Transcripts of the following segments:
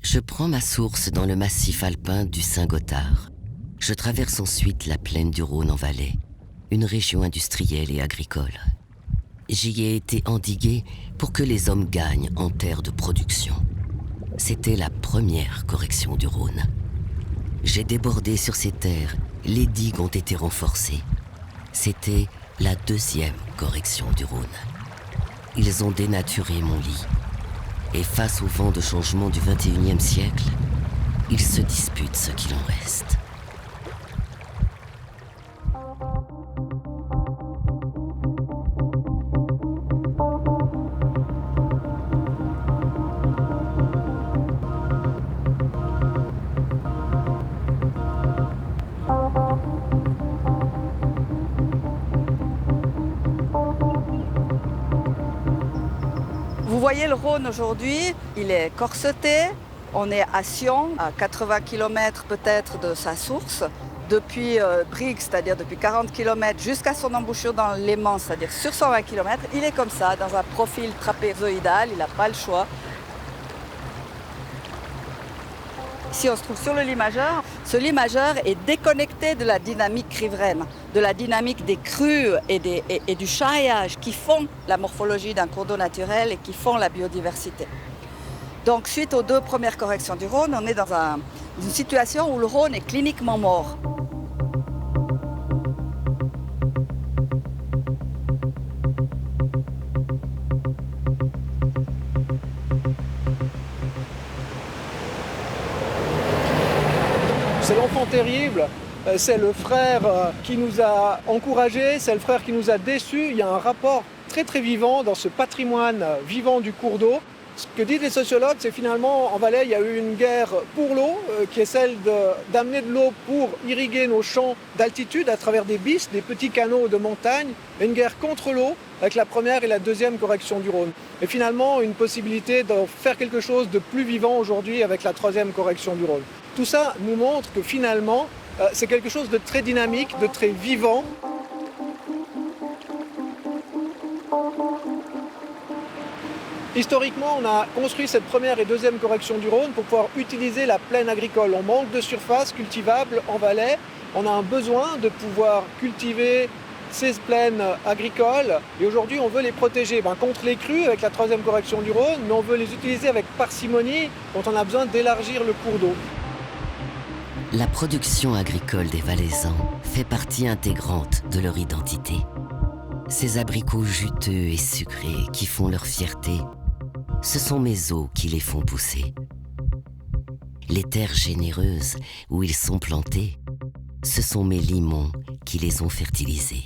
Je prends ma source dans le massif alpin du Saint-Gothard. Je traverse ensuite la plaine du Rhône en Valais, une région industrielle et agricole. J'y ai été endigué pour que les hommes gagnent en terres de production. C'était la première correction du Rhône. J'ai débordé sur ces terres, les digues ont été renforcées. C'était la deuxième correction du Rhône. Ils ont dénaturé mon lit. Et face au vent de changement du XXIe siècle, ils se disputent ce qu'il en reste. Vous voyez le Rhône aujourd'hui, il est corseté. On est à Sion, à 80 km peut-être de sa source. Depuis Brigue, c'est-à-dire depuis 40 km, jusqu'à son embouchure dans Léman, c'est-à-dire sur 120 km, il est comme ça, dans un profil trapézoïdal, il n'a pas le choix. Ici, on se trouve sur le lit majeur. Ce lit majeur est déconnecté de la dynamique riveraine, de la dynamique des crues et du chahayage qui font la morphologie d'un cours d'eau naturel et qui font la biodiversité. Donc, suite aux 2 premières corrections du Rhône, on est dans une situation où le Rhône est cliniquement mort. C'est l'enfant terrible, c'est le frère qui nous a encouragés, c'est le frère qui nous a déçus. Il y a un rapport très très vivant dans ce patrimoine vivant du cours d'eau. Ce que disent les sociologues, c'est finalement en Valais, il y a eu une guerre pour l'eau, qui est celle d'amener de l'eau pour irriguer nos champs d'altitude à travers des bisses, des petits canaux de montagne, et une guerre contre l'eau avec la première et la deuxième correction du Rhône. Et finalement, une possibilité de faire quelque chose de plus vivant aujourd'hui avec la troisième correction du Rhône. Tout ça nous montre que finalement, c'est quelque chose de très dynamique, de très vivant. Historiquement, on a construit cette première et deuxième correction du Rhône pour pouvoir utiliser la plaine agricole. On manque de surface cultivable en Valais. On a un besoin de pouvoir cultiver ces plaines agricoles. Et aujourd'hui, on veut les protéger contre les crues avec la troisième correction du Rhône, mais on veut les utiliser avec parcimonie quand on a besoin d'élargir le cours d'eau. La production agricole des Valaisans fait partie intégrante de leur identité. Ces abricots juteux et sucrés qui font leur fierté, ce sont mes eaux qui les font pousser. Les terres généreuses où ils sont plantés, ce sont mes limons qui les ont fertilisés.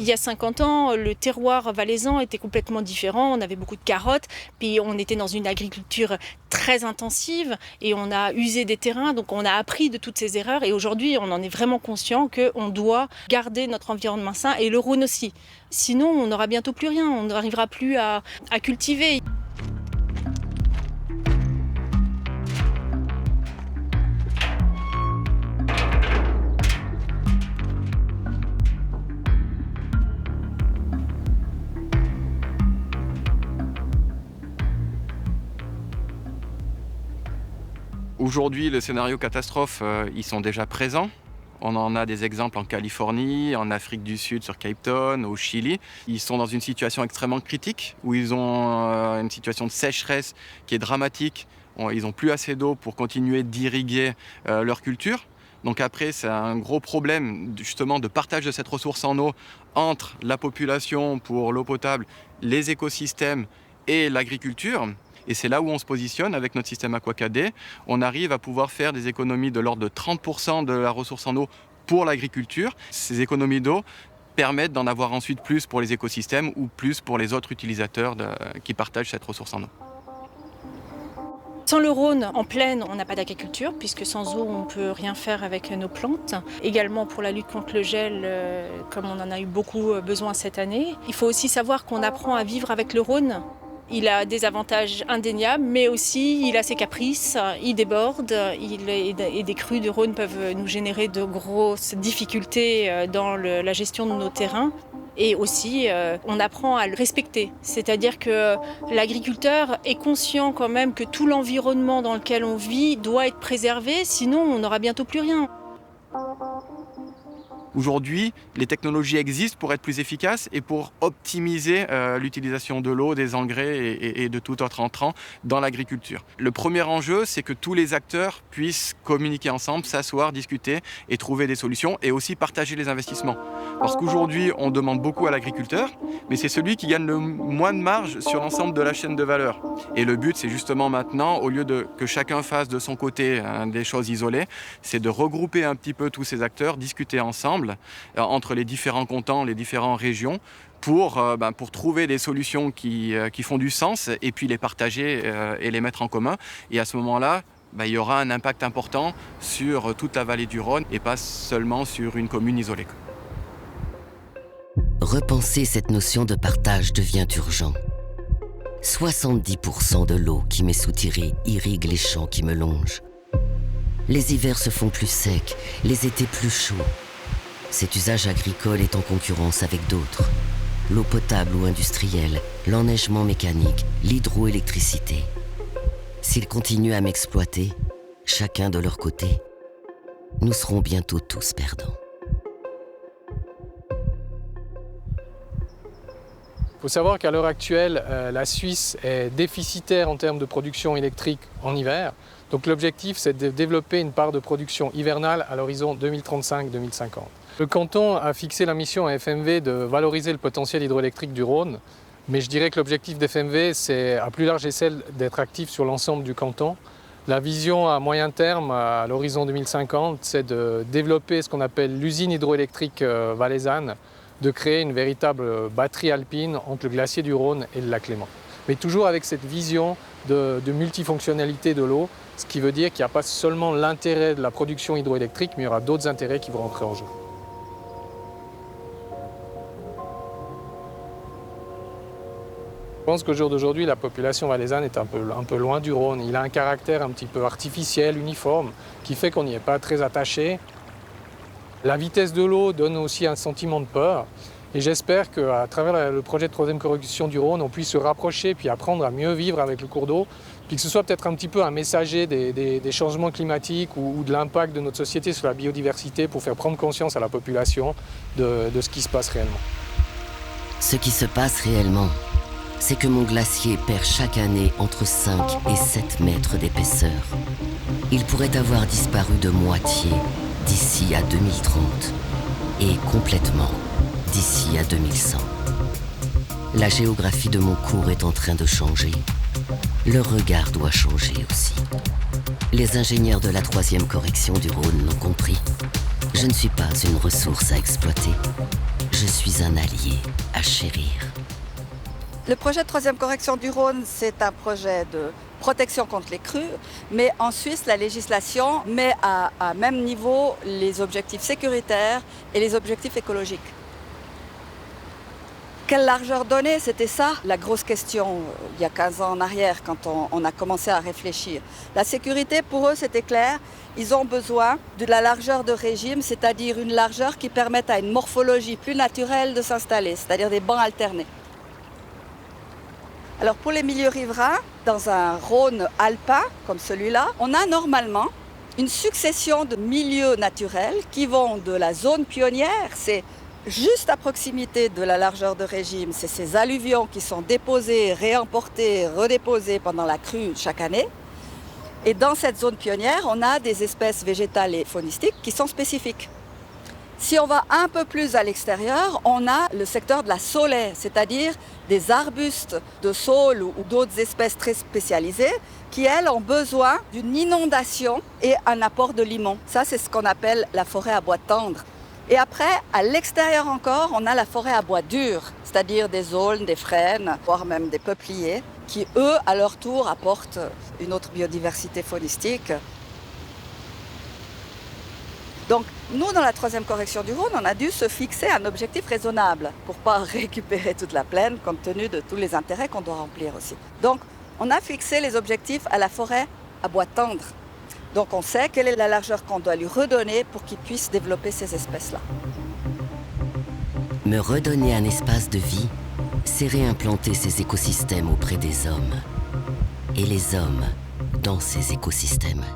Il y a 50 ans, le terroir valaisan était complètement différent. On avait beaucoup de carottes, puis on était dans une agriculture très intensive et on a usé des terrains, donc on a appris de toutes ces erreurs. Et aujourd'hui, on en est vraiment conscient qu'on doit garder notre environnement sain et le Rhône aussi. Sinon, on n'aura bientôt plus rien, on n'arrivera plus à cultiver. Aujourd'hui, le scénario catastrophe, ils sont déjà présents. On en a des exemples en Californie, en Afrique du Sud, sur Cape Town, au Chili. Ils sont dans une situation extrêmement critique, où ils ont une situation de sécheresse qui est dramatique. Ils n'ont plus assez d'eau pour continuer d'irriguer leur culture. Donc après, c'est un gros problème justement de partage de cette ressource en eau entre la population pour l'eau potable, les écosystèmes et l'agriculture. Et c'est là où on se positionne avec notre système Aquacadé. On arrive à pouvoir faire des économies de l'ordre de 30% de la ressource en eau pour l'agriculture. Ces économies d'eau permettent d'en avoir ensuite plus pour les écosystèmes ou plus pour les autres utilisateurs qui partagent cette ressource en eau. Sans le Rhône en plaine, on n'a pas d'agriculture, puisque sans eau, on ne peut rien faire avec nos plantes. Également pour la lutte contre le gel, comme on en a eu beaucoup besoin cette année. Il faut aussi savoir qu'on apprend à vivre avec le Rhône. Il a des avantages indéniables, mais aussi il a ses caprices, il déborde, et des crues de Rhône peuvent nous générer de grosses difficultés dans la gestion de nos terrains. Et aussi, on apprend à le respecter. C'est-à-dire que l'agriculteur est conscient quand même que tout l'environnement dans lequel on vit doit être préservé, sinon on n'aura bientôt plus rien. Aujourd'hui, les technologies existent pour être plus efficaces et pour optimiser l'utilisation de l'eau, des engrais et de tout autre entrant dans l'agriculture. Le premier enjeu, c'est que tous les acteurs puissent communiquer ensemble, s'asseoir, discuter et trouver des solutions et aussi partager les investissements. Parce qu'aujourd'hui, on demande beaucoup à l'agriculteur, mais c'est celui qui gagne le moins de marge sur l'ensemble de la chaîne de valeur. Et le but, c'est justement maintenant, au lieu que chacun fasse de son côté des choses isolées, c'est de regrouper un petit peu tous ces acteurs, discuter ensemble entre les différents cantons, les différentes régions, pour trouver des solutions qui font du sens et puis les partager et les mettre en commun. Et à ce moment-là, il y aura un impact important sur toute la vallée du Rhône et pas seulement sur une commune isolée. Repenser cette notion de partage devient urgent. 70% de l'eau qui m'est soutirée irrigue les champs qui me longent. Les hivers se font plus secs, les étés plus chauds. Cet usage agricole est en concurrence avec d'autres. L'eau potable ou industrielle, l'enneigement mécanique, l'hydroélectricité. S'ils continuent à m'exploiter, chacun de leur côté, nous serons bientôt tous perdants. Il faut savoir qu'à l'heure actuelle, la Suisse est déficitaire en termes de production électrique en hiver. Donc l'objectif, c'est de développer une part de production hivernale à l'horizon 2035-2050. Le canton a fixé la mission à FMV de valoriser le potentiel hydroélectrique du Rhône, mais je dirais que l'objectif d'FMV, c'est à plus large échelle d'être actif sur l'ensemble du canton. La vision à moyen terme, à l'horizon 2050, c'est de développer ce qu'on appelle l'usine hydroélectrique valaisanne, de créer une véritable batterie alpine entre le glacier du Rhône et le lac Léman. Mais toujours avec cette vision de multifonctionnalité de l'eau, ce qui veut dire qu'il n'y a pas seulement l'intérêt de la production hydroélectrique, mais il y aura d'autres intérêts qui vont rentrer en jeu. Je pense qu'au jour d'aujourd'hui, la population valaisanne est un peu loin du Rhône. Il a un caractère un petit peu artificiel, uniforme, qui fait qu'on n'y est pas très attaché. La vitesse de l'eau donne aussi un sentiment de peur. Et j'espère qu'à travers le projet de troisième correction du Rhône, on puisse se rapprocher puis apprendre à mieux vivre avec le cours d'eau, puis que ce soit peut-être un petit peu un messager des changements climatiques ou de l'impact de notre société sur la biodiversité pour faire prendre conscience à la population de ce qui se passe réellement. Ce qui se passe réellement, c'est que mon glacier perd chaque année entre 5 et 7 mètres d'épaisseur. Il pourrait avoir disparu de moitié d'ici à 2030 et complètement d'ici à 2100. La géographie de mon cours est en train de changer. Le regard doit changer aussi. Les ingénieurs de la troisième correction du Rhône l'ont compris. Je ne suis pas une ressource à exploiter. Je suis un allié à chérir. Le projet de troisième correction du Rhône, c'est un projet de protection contre les crues, mais en Suisse, la législation met à même niveau les objectifs sécuritaires et les objectifs écologiques. Quelle largeur donner? C'était ça la grosse question il y a 15 ans en arrière quand on a commencé à réfléchir. La sécurité, pour eux, c'était clair. Ils ont besoin de la largeur de régime, c'est-à-dire une largeur qui permette à une morphologie plus naturelle de s'installer, c'est-à-dire des bancs alternés. Alors pour les milieux riverains, dans un Rhône alpin comme celui-là, on a normalement une succession de milieux naturels qui vont de la zone pionnière, c'est juste à proximité de la largeur de régime, c'est ces alluvions qui sont déposées, réemportées, redéposées pendant la crue chaque année. Et dans cette zone pionnière, on a des espèces végétales et faunistiques qui sont spécifiques. Si on va un peu plus à l'extérieur, on a le secteur de la saulaie, c'est-à-dire des arbustes de saule ou d'autres espèces très spécialisées qui, elles, ont besoin d'une inondation et un apport de limon. Ça, c'est ce qu'on appelle la forêt à bois tendre. Et après, à l'extérieur encore, on a la forêt à bois dur, c'est-à-dire des aulnes, des frênes, voire même des peupliers, qui, eux, à leur tour, apportent une autre biodiversité faunistique. Donc, nous, dans la troisième correction du Rhône, on a dû se fixer un objectif raisonnable pour ne pas récupérer toute la plaine, compte tenu de tous les intérêts qu'on doit remplir aussi. Donc, on a fixé les objectifs à la forêt à bois tendre. Donc, on sait quelle est la largeur qu'on doit lui redonner pour qu'il puisse développer ces espèces-là. Me redonner un espace de vie, c'est réimplanter ces écosystèmes auprès des hommes. Et les hommes dans ces écosystèmes.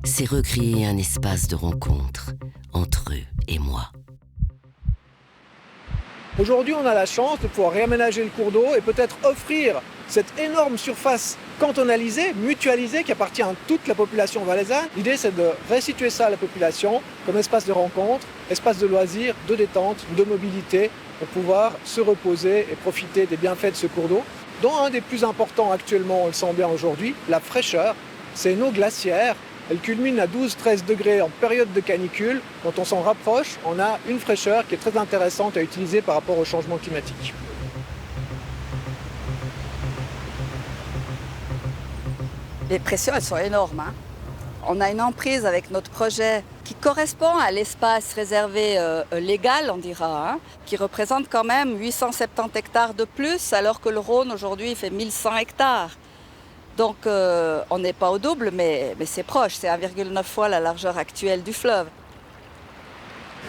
C'est recréer un espace de rencontre entre eux et moi. Aujourd'hui, on a la chance de pouvoir réaménager le cours d'eau et peut-être offrir cette énorme surface cantonalisée, mutualisée, qui appartient à toute la population valaisanne. L'idée, c'est de restituer ça à la population comme espace de rencontre, espace de loisirs, de détente, de mobilité, pour pouvoir se reposer et profiter des bienfaits de ce cours d'eau, dont un des plus importants actuellement, on le sent bien aujourd'hui, la fraîcheur. C'est une eau glaciaire. Elle culmine à 12-13 degrés en période de canicule. Quand on s'en rapproche, on a une fraîcheur qui est très intéressante à utiliser par rapport au changement climatique. Les pressions, elles sont énormes. On a une emprise avec notre projet qui correspond à l'espace réservé légal, on dira, qui représente quand même 870 hectares de plus, alors que le Rhône aujourd'hui fait 1100 hectares. Donc on n'est pas au double, mais c'est proche, c'est 1,9 fois la largeur actuelle du fleuve.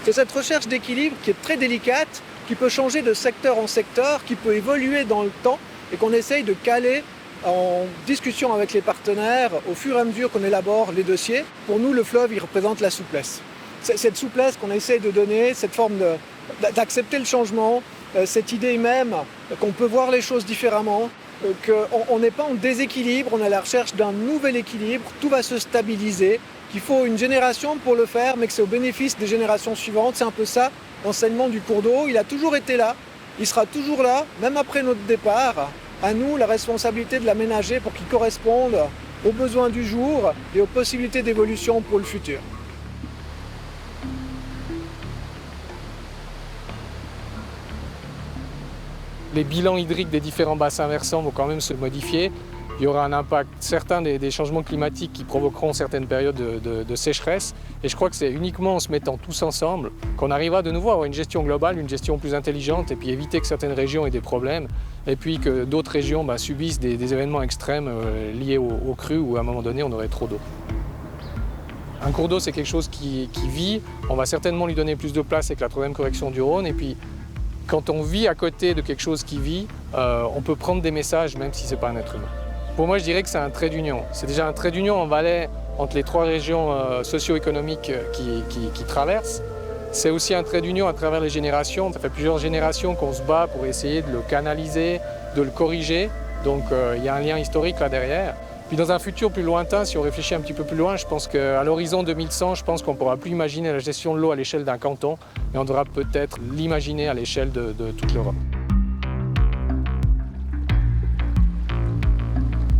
C'est cette recherche d'équilibre qui est très délicate, qui peut changer de secteur en secteur, qui peut évoluer dans le temps et qu'on essaye de caler en discussion avec les partenaires au fur et à mesure qu'on élabore les dossiers. Pour nous, le fleuve, il représente la souplesse. C'est cette souplesse qu'on essaye de donner, cette forme d'accepter le changement, cette idée même qu'on peut voir les choses différemment, qu'on n'est pas en déséquilibre, on est à la recherche d'un nouvel équilibre, tout va se stabiliser, qu'il faut une génération pour le faire, mais que c'est au bénéfice des générations suivantes. C'est un peu ça, l'enseignement du cours d'eau. Il a toujours été là, il sera toujours là, même après notre départ. À nous, la responsabilité de l'aménager pour qu'il corresponde aux besoins du jour et aux possibilités d'évolution pour le futur. Les bilans hydriques des différents bassins versants vont quand même se modifier. Il y aura un impact certain des changements climatiques qui provoqueront certaines périodes de sécheresse. Et je crois que c'est uniquement en se mettant tous ensemble qu'on arrivera de nouveau à avoir une gestion globale, une gestion plus intelligente, et puis éviter que certaines régions aient des problèmes, et puis que d'autres régions subissent des événements extrêmes liés aux crues où à un moment donné on aurait trop d'eau. Un cours d'eau, c'est quelque chose qui vit. On va certainement lui donner plus de place avec la 3e correction du Rhône. Et puis, quand on vit à côté de quelque chose qui vit, on peut prendre des messages même si ce n'est pas un être humain. Pour moi, je dirais que c'est un trait d'union. C'est déjà un trait d'union en Valais entre les 3 régions socio-économiques qui traversent. C'est aussi un trait d'union à travers les générations. Ça fait plusieurs générations qu'on se bat pour essayer de le canaliser, de le corriger. Donc il y a un lien historique là derrière. Puis dans un futur plus lointain, si on réfléchit un petit peu plus loin, je pense qu'à l'horizon 2100, je pense qu'on ne pourra plus imaginer la gestion de l'eau à l'échelle d'un canton, mais on devra peut-être l'imaginer à l'échelle de toute l'Europe.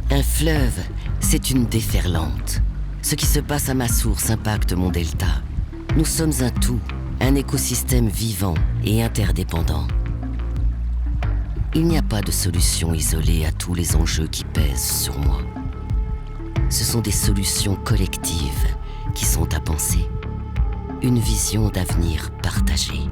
Un fleuve, c'est une déferlante. Ce qui se passe à ma source impacte mon delta. Nous sommes un tout, un écosystème vivant et interdépendant. Il n'y a pas de solution isolée à tous les enjeux qui pèsent sur moi. Ce sont des solutions collectives qui sont à penser. Une vision d'avenir partagée.